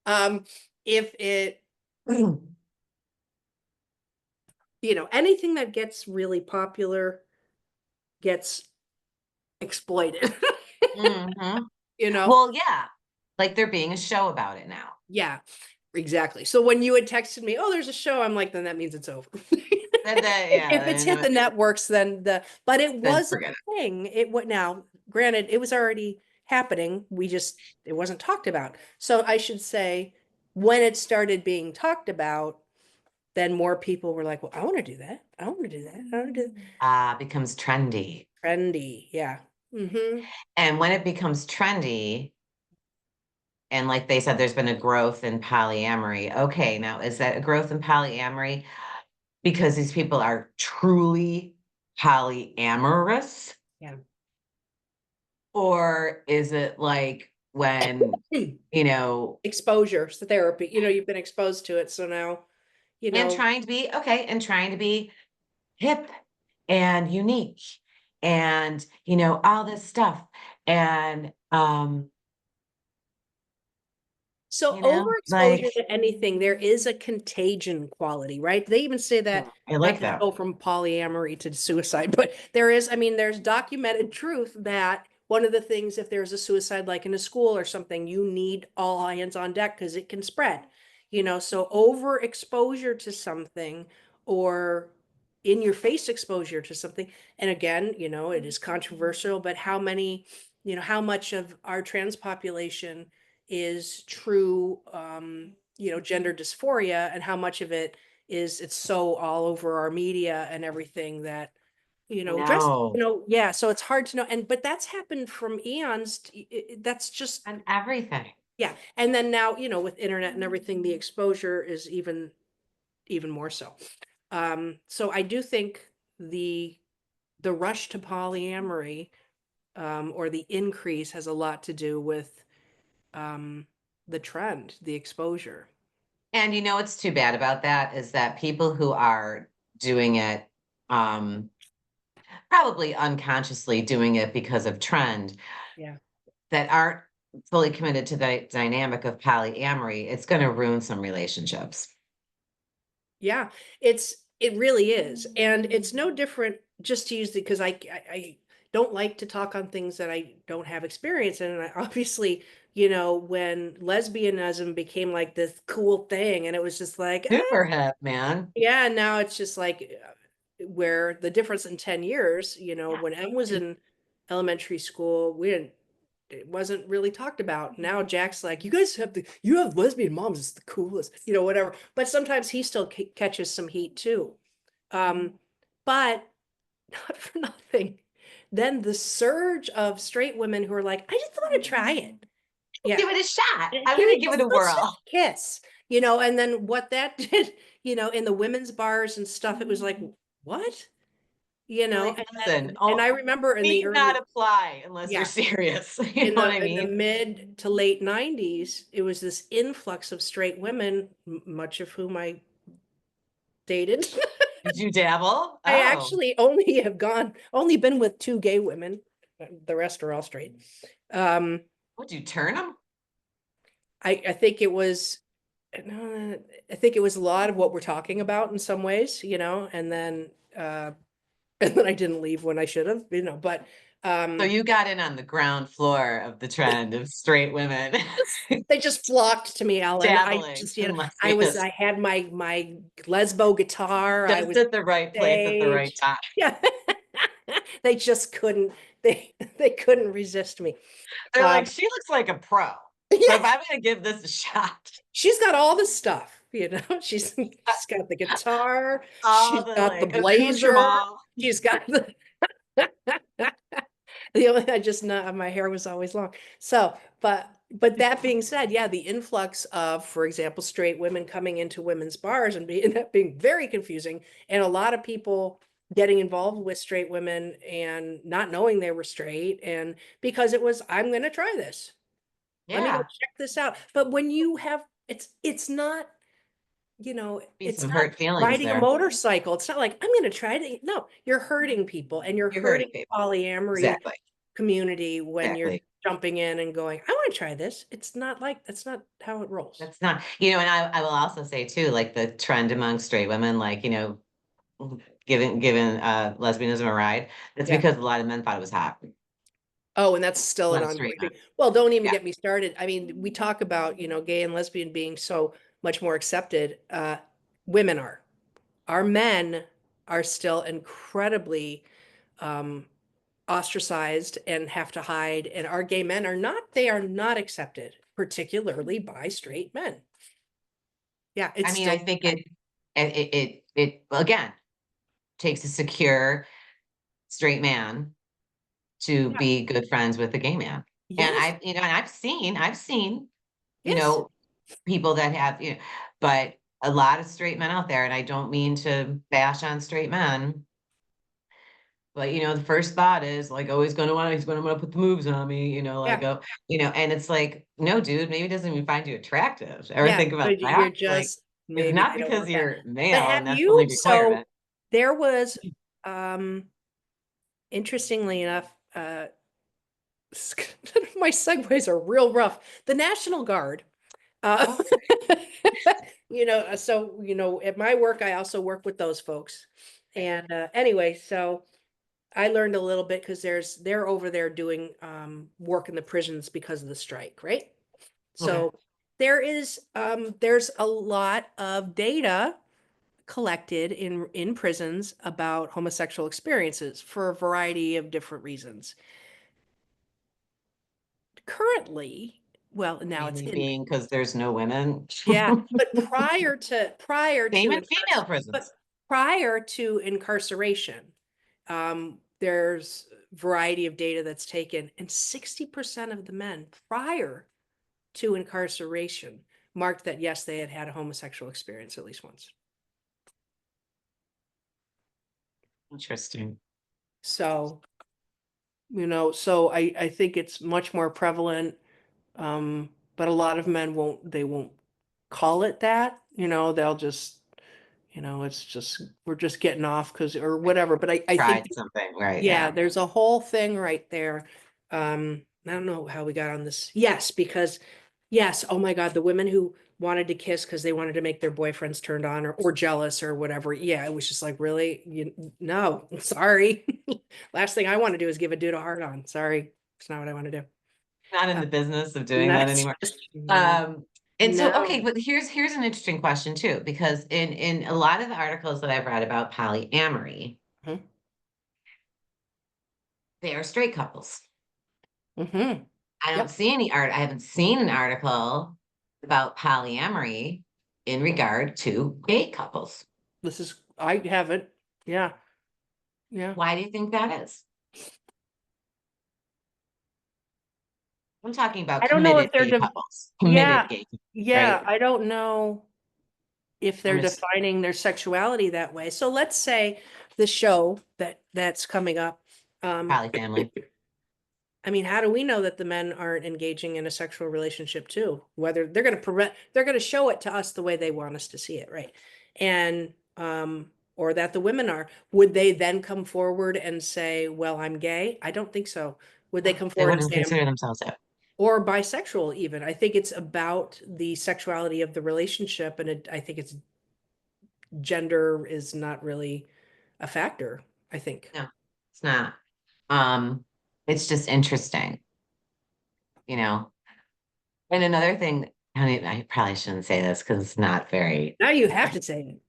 Um, if it, anything that gets really popular gets exploited, Mhm. you know? Well, yeah, like there being a show about it now. Yeah, exactly. So when you had texted me, oh, there's a show, I'm like, then that means it's over. Yeah, If it's hit the networks, but it then was a forget it. thing. Now, granted, it was already happening. It wasn't talked about. So I should say, when it started being talked about, then more people were like, well, I want to do that. I want to do that. I want to do that. Becomes trendy. Trendy. Yeah. Mm-hmm. And when it becomes trendy, and like they said, there's been a growth in polyamory. Okay, now is that a growth in polyamory? because these people are truly polyamorous? Yeah. Or is it like when, you know, Exposure, so therapy, you've been exposed to it, so now, and trying to be okay and trying to be hip and unique and, all this stuff. And, so overexposure like, to anything, there is a contagion quality, right? They even say that, I not like to that. go from polyamory to suicide, but there's documented truth that one of the things, if there's a suicide, like in a school or something, you need all hands on deck because it can spread, so overexposure to something, or in your face exposure to something. And again, it is controversial, but how much of our trans population is true, gender dysphoria, and how much of it is, it's so all over our media and everything that, just, No, yeah, so it's hard to know. But that's happened from eons. That's just, and everything. yeah. And then now, with internet and everything, the exposure is even more so. So I do think the rush to polyamory, or the increase, has a lot to do with, um, the trend, the exposure. And what's too bad about that is that people who are doing it, probably unconsciously doing it because of trend, Yeah. that aren't fully committed to the dynamic of polyamory, it's going to ruin some relationships. Yeah, it really is. And it's no different, just to use the, because I don't like to talk on things that I don't have experience in. And I obviously, when lesbianism became like this cool thing, and it was just like, Super hip, man. yeah, now it's just like, where the difference in 10 years, Yeah. when Em was in elementary school, it wasn't really talked about. Now Jack's like, you have lesbian moms, it's the coolest, whatever. But sometimes he still catches some heat too. But not for nothing. Then the surge of straight women who are like, I just want to try it. Yeah. Give it a shot. I'm Can going we to give it just, a let's whirl. just kiss, and then what that did, in the women's bars and stuff, it was like, what? You're like, listen, And I remember in the need not early, apply unless you're yeah, serious. You know what I in the mean? mid to late 90s, it was this influx of straight women, much of whom I dated. Did you dabble? I Oh, actually only been with two gay women. The rest are all straight. would you turn them? I think it was, no, I think it was a lot of what we're talking about in some ways, and then, and then I didn't leave when I should have, but, So you got in on the ground floor of the trend of straight women they just flocked to me, Ellen. I dabbling just, in lesbianism. I had my lesbo guitar. I Just was at the right place at the right stage. time. Yeah. They just couldn't, they couldn't resist me. They're like, Um, she looks like a pro. So if yeah, I'm going to give this a shot, she's got all the stuff, she's got the guitar, all she's the got the like blazer, accoutrement. she's got the the only, I just not, my hair was always long. So, but that being said, yeah, the influx of, for example, straight women coming into women's bars and that being very confusing, and a lot of people getting involved with straight women and not knowing they were straight, and because it was, I'm going to try this. Let me go Yeah, check this out. But when you have, it's not, be it's some not hurt feelings riding a there. motorcycle. It's not like, I'm going to try it. No, you're hurting people, and you're You're hurting hurting people. polyamory Exactly. community when you're Exactly. jumping in and going, I want to try this. That's not how it rolls. That's not, and I will also say too, like the trend among straight women, like, giving lesbianism a ride. That's Yeah. because a lot of men thought it was hot. A Oh, and that's still an lot of ongoing straight men. thing. Well, don't even Yeah. get me started. I mean, we talk about, gay and lesbian being so much more accepted. Women are. Our men are still incredibly, um, ostracized and have to hide, and our gay men are not. They are not accepted, particularly by straight men. Yeah, I it's mean, I still, think it again takes a secure straight man to yeah, be good friends with a gay man. And yes, and I've seen, yes. people that have, but a lot of straight men out there, and I don't mean to bash on straight men, but the first thought is like, oh, he's gonna want to put the moves on me, like, Yeah. oh, and it's like, no, dude, maybe he doesn't even find you attractive. Ever Yeah. think about But that? you're Like, just, it's maybe not they don't because want that. you're But male and have that's the you, only so requirement. there was, um, interestingly enough, my segues are real rough. The National Guard. Uh, so, at my work, I also work with those folks. And anyway, so I learned a little bit because they're over there doing work in the prisons because of the strike, right? Okay. So there's a lot of data collected in prisons about homosexual experiences for a variety of different reasons. Currently, well, now it's Mainly in, being because there's no women. yeah, but prior Same to in female prisons. but prior to incarceration, there's variety of data that's taken, and 60% of the men prior to incarceration marked that yes, they had had a homosexual experience at least once. Interesting. So, so I think it's much more prevalent. But a lot of men won't call it that, they'll just, it's just, we're just getting off because, or whatever. But I think, Tried something, right? yeah, Yeah. there's a whole thing right there. I don't know how we got on this. Yes, because yes, oh my God, the women who wanted to kiss because they wanted to make their boyfriends turned on or jealous or whatever. Yeah, it was just like, really? No, sorry. Last thing I want to do is give a dude a hard on. Sorry. It's not what I want to do. Not in Uh, the business of doing that that's anymore. just, no, Um, and so, okay, no. but here's an interesting question too, because in a lot of the articles that I've read about polyamory, Mhm. they are straight couples. Mhm. I don't Yep. see any art. I haven't seen an article about polyamory in regard to gay couples. I haven't. Yeah. Yeah. Why do you think that is? I'm talking about I don't know committed if they're, gay couples, committed yeah. gay couples, Yeah. right? I don't know if I'm they're just defining their sexuality that way. So let's say the show that's coming up. Um, polyfamily. I mean, how do we know that the men aren't engaging in a sexual relationship too? Whether they're going to show it to us the way they want us to see it, right? And or that the women are. Would they then come forward and say, "Well, I'm gay"? I don't think so. Would they No, come they forward and wouldn't say, "I'm," consider themselves that. or bisexual even? I think it's about the sexuality of the relationship, and I think it's gender is not really a factor, I think. No, it's not. Um, it's just interesting, you know. And another thing, I probably shouldn't say this because it's not very, Now you have to say it.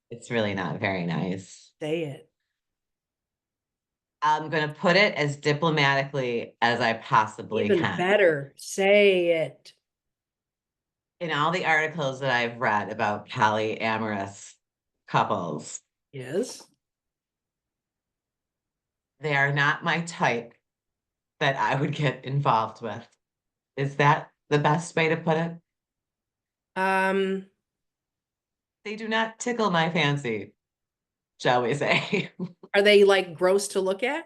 it's really not very nice. Say it. I'm going to put it as diplomatically as I possibly Even can. better. Say it. In all the articles that I've read about polyamorous couples, Yes. they are not my type that I would get involved with. Is that the best way to put it? Um, They do not tickle my fancy, shall we say. are they like gross to look at?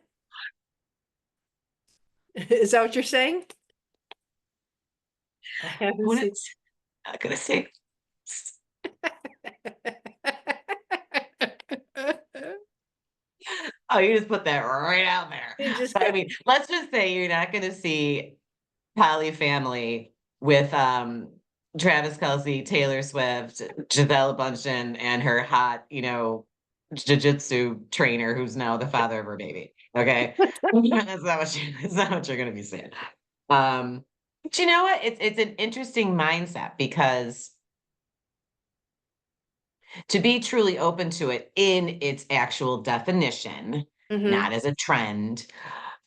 Is that what you're saying? I haven't Wouldn't, seen. not gonna say. Oh, you just put that right out there. You just, But I mean, let's just say you're not gonna see Polyfamily with Travis Kelsey, Taylor Swift, Giselle Bundchen, and her hot, jiu-jitsu trainer who's now the father of her baby. Okay. That's not what you're gonna be seeing. But you know what? It's an interesting mindset because to be truly open to it in its actual definition, hmm. not as a trend,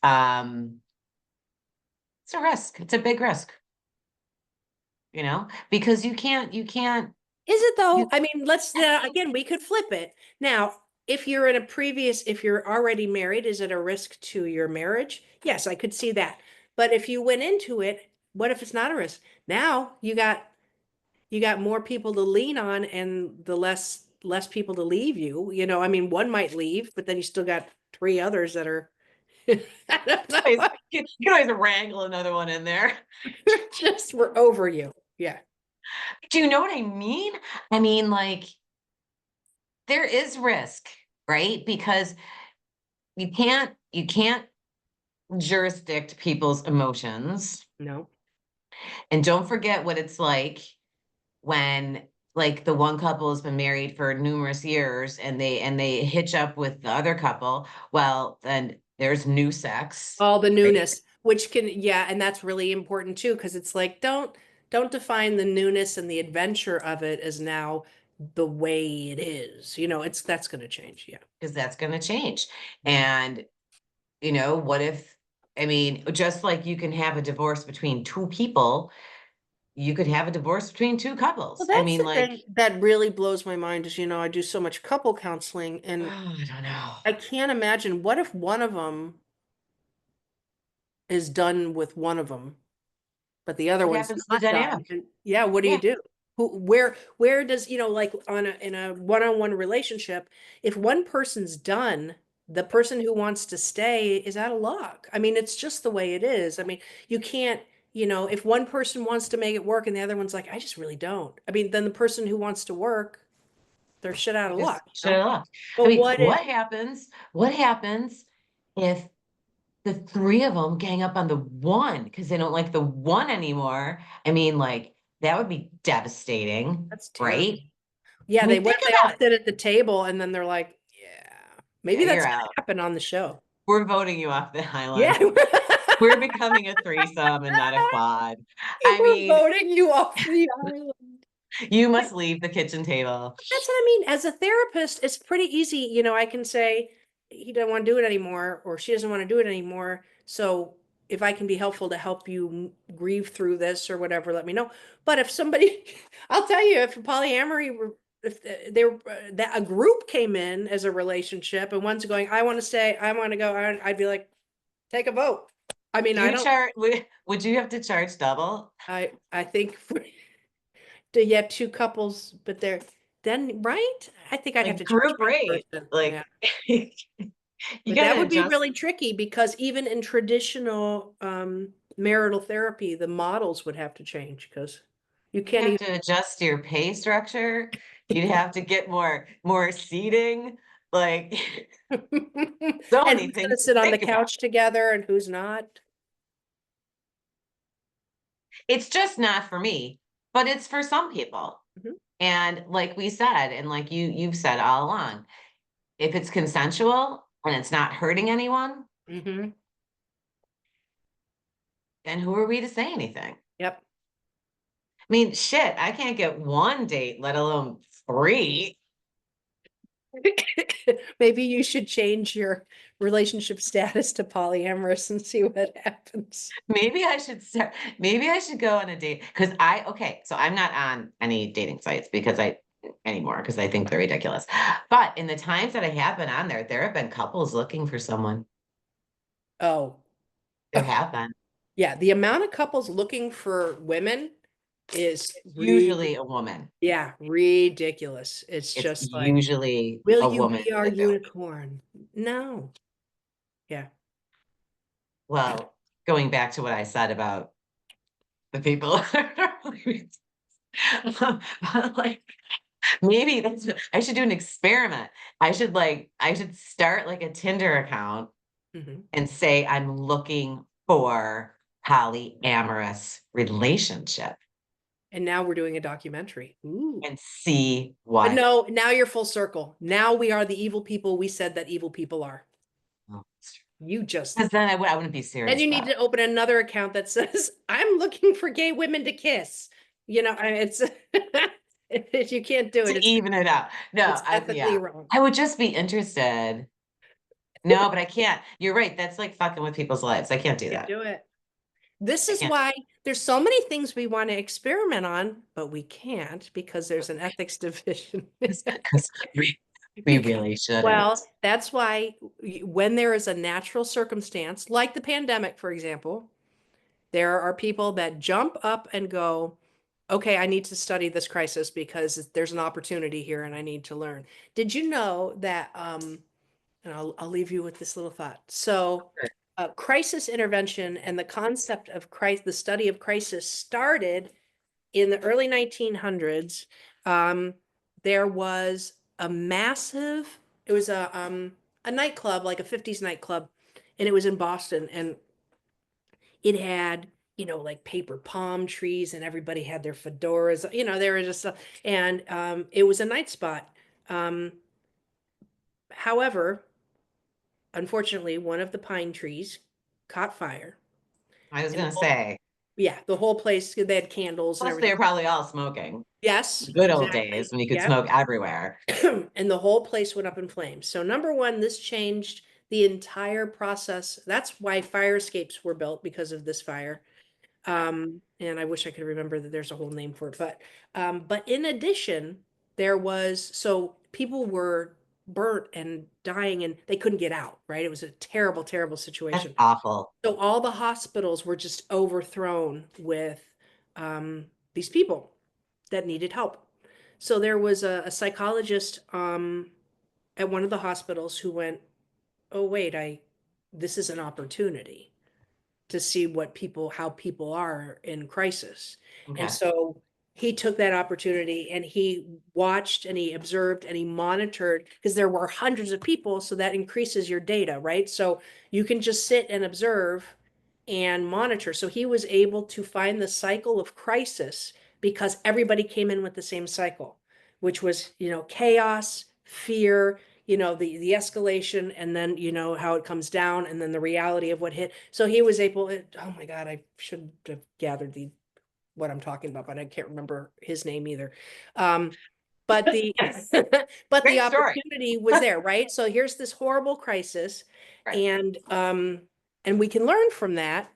um, it's a risk. It's a big risk, because Is it you though? I mean, let's again, we could flip it. Now, if you're already married, is it a risk to your marriage? Yes, I could see that. But if you went into it, what if it's not a risk? Now you got you got more people to lean on and the less people to leave you. You know, I mean, one might leave, but then you still got three others that are I don't know. You can always wrangle another one in there. Just we're over you. Yeah. Do you know what I mean? I mean, like, there is risk, right? Because you can't jurisdict people's emotions. No. And don't forget what it's like when like the one couple has been married for numerous years and they hitch up with the other couple. Well, then there's new sex, All the right? newness, which can, yeah, and that's really important too, because it's like, don't define the newness and the adventure of it as now the way it is. You know, it's that's going to change. Yeah. Because that's going to change. And what if, I mean, just like you can have a divorce between two people, you could have a divorce between two Well, couples. I that's mean, the like, thing that really blows my mind is, you know, I do so much couple counseling and I don't know. I can't imagine what if one of them is done with one of them, but the other What one's happens to the not done. dynamic? And yeah, what do you Yeah, do? Where does, you know, like on a in a one-on-one relationship, if one person's done, the person who wants to stay is out of luck. I mean, it's just the way it is. I mean, you can't, you know, if one person wants to make it work and the other one's like, I just really don't. I mean, then the person who wants to work, they're shit out of just luck, you shut know? it off. I But mean, what if, what happens if the three of them gang up on the one because they don't like the one anymore? I mean, like, that would be devastating, that's terrible. right? Yeah, I they mean, what think if they all about it. sit at the table and then they're like, yeah, Yeah, maybe you're that's gonna out. happen on the show. We're voting you off the Yeah. island. We're becoming a threesome and not a quad. I We're mean, voting you off the island. you must leave the kitchen table. That's what I mean. As a therapist, it's pretty easy. You know, I can say he doesn't want to do it anymore, or she doesn't want to do it anymore. So if I can be helpful to help you grieve through this or whatever, let me know. But if somebody, I'll tell you, if polyamory were, if there that a group came in as a relationship and one's going, I want to stay, I want to go, I'd be like, take a vote. I mean, Do I you don't, charge, would you have to charge double? I think to get two couples, but they're then right? I think I'd have Like to charge group by rate, person. Yeah. like you But that gotta would be adjust, really tricky because even in traditional marital therapy, the models would have to change because you you'd can't have even to adjust your pay structure. You'd have to get more seating, like so and many who's things gonna to sit on the think about. couch together and who's not. It's just not for me, but it's for some people. Mhm. And like we said, and like you've said all along, if it's consensual and it's not hurting anyone, Mhm. then who are we to say anything? Yep. I mean, shit, I can't get one date, let alone three. Maybe you should change your relationship status to polyamorous and see what happens. Maybe I should go on a date because okay, so I'm not on any dating sites anymore because I think they're ridiculous. But in the times that I have been on there have been couples looking for someone. Oh, There have been. yeah. The amount of couples looking for women is Usually a woman. yeah, ridiculous. It's It's just like, usually will a you woman be our that they're unicorn? No. Yeah. well, going back to what I said about the people. Like maybe I should do an experiment. I should start like a Tinder account Mhm. and say I'm looking for polyamorous relationship And now we're doing a documentary. Ooh. and see But what. no, now you're full circle. Now we are the evil people we said that evil people are. You just, Because then I wouldn't be then serious you need about to open another account that says, I'm looking for gay women to kiss. You know, it's, you can't do it it. to even it out. No, It's ethically yeah, wrong. I would just be interested. No, but I can't. You're right. That's like fucking with people's lives. I can't do Can't that. do it. This I is can't. why there's so many things we want to experiment on, but we can't because there's an ethics division. Because we Because, really shouldn't. well, that's why when there is a natural circumstance, like the pandemic, for example, there are people that jump up and go, okay, I need to study this crisis because there's an opportunity here and I need to learn. Did you know that, and I'll leave you with this little thought. So, Sure. crisis intervention and the concept of crisis, the study of crisis started in the early 1900s. Um, there was a massive, it was a nightclub, like a 50s nightclub, and it was in Boston, and it had, like paper palm trees, and everybody had their fedoras, they were just, and it was a night spot. Um, However, unfortunately, one of the pine trees caught fire, I was and gonna say, the whole place, they had candles and plus everything. they're probably all smoking. Yes, The good old days exactly. when you could Yep. smoke everywhere. And the whole place went up in flames. So number one, this changed the entire process. That's why fire escapes were built, because of this fire. And I wish I could remember that there's a whole name for it. But in addition, so people were burnt and dying and they couldn't get out, right? It was a terrible, terrible That's situation. awful. So all the hospitals were just overthrown with these people that needed help. So there was a psychologist at one of the hospitals who went, "Oh wait, I this is an opportunity to see how people are in crisis." And Okay. so he took that opportunity and he watched and he observed and he monitored, because there were hundreds of people. So that increases your data, right? So you can just sit and observe and monitor. So he was able to find the cycle of crisis because everybody came in with the same cycle, which was, chaos, fear, the escalation, and then, how it comes down, and then the reality of what hit. So he was able, oh my God, I should have gathered what I'm talking about, but I can't remember his name either. But the but the Great story. opportunity was there, right? So here's this horrible crisis, Right. and we can learn from that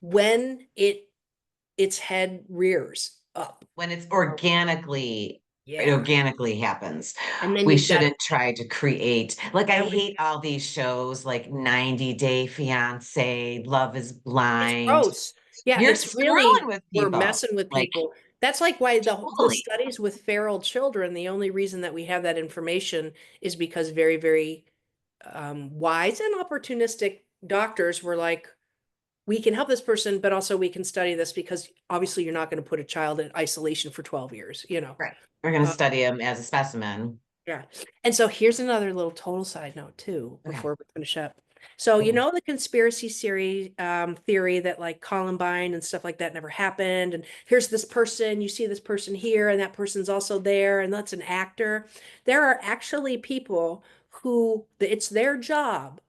when its head rears up. When it's organically, it Yeah. organically happens. And then We you've got, shouldn't try to create, like, I yeah, hate all these shows like 90 Day Fiance, Love is it's Blind. gross. Yeah, You're it's screwing really, with we're people. messing with Like, people. That's like why the totally. studies with feral children, the only reason that we have that information is because very, very wise and opportunistic doctors were like, we can help this person, but also we can study this because obviously you're not going to put a child in isolation for 12 years. Right. We're going to Uh, study them as a specimen. yeah. And so here's another little total side note too, Okay. before we finish up. So, Mhm. the conspiracy theory that like Columbine and stuff like that never happened. And here's this person, you see this person here, and that person's also there, and that's an actor. There are actually people who it's their job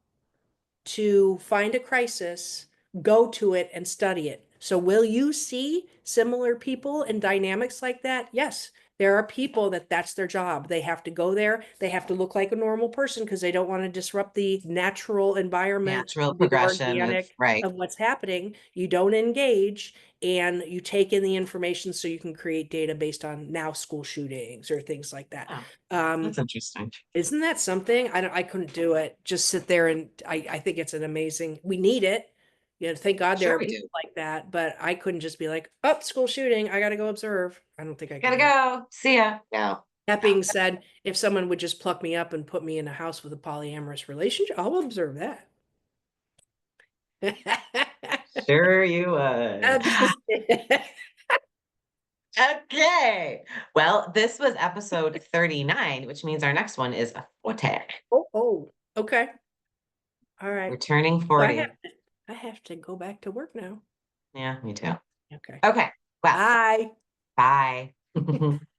to find a crisis, go to it and study it. So will you see similar people and dynamics like that? Yes. There are people that's their job. They have to go there. They have to look like a normal person because they don't want to disrupt the natural environment, Natural the progression of, organic right. of what's happening. You don't engage and you take in the information so you can create data based on now school shootings or things like that. Oh, Um, that's interesting. isn't that something? I couldn't do it. Just sit there and I think it's an amazing, we need it. Thank God there Sure, are we people do. like that, but I couldn't just be like, oh, school shooting, I gotta go observe. I don't think I could Gotta do it. go. See ya. No. That No. being said, if someone would just pluck me up and put me in a house with a polyamorous relationship, I'll observe that. Sure you would. I'm just Okay. Well, this was episode 39, which means our next one is a 40. oh, okay. All We're right. turning So 40. I have to go back to work now. Yeah, me too. Okay. Okay. Well, Bye. bye.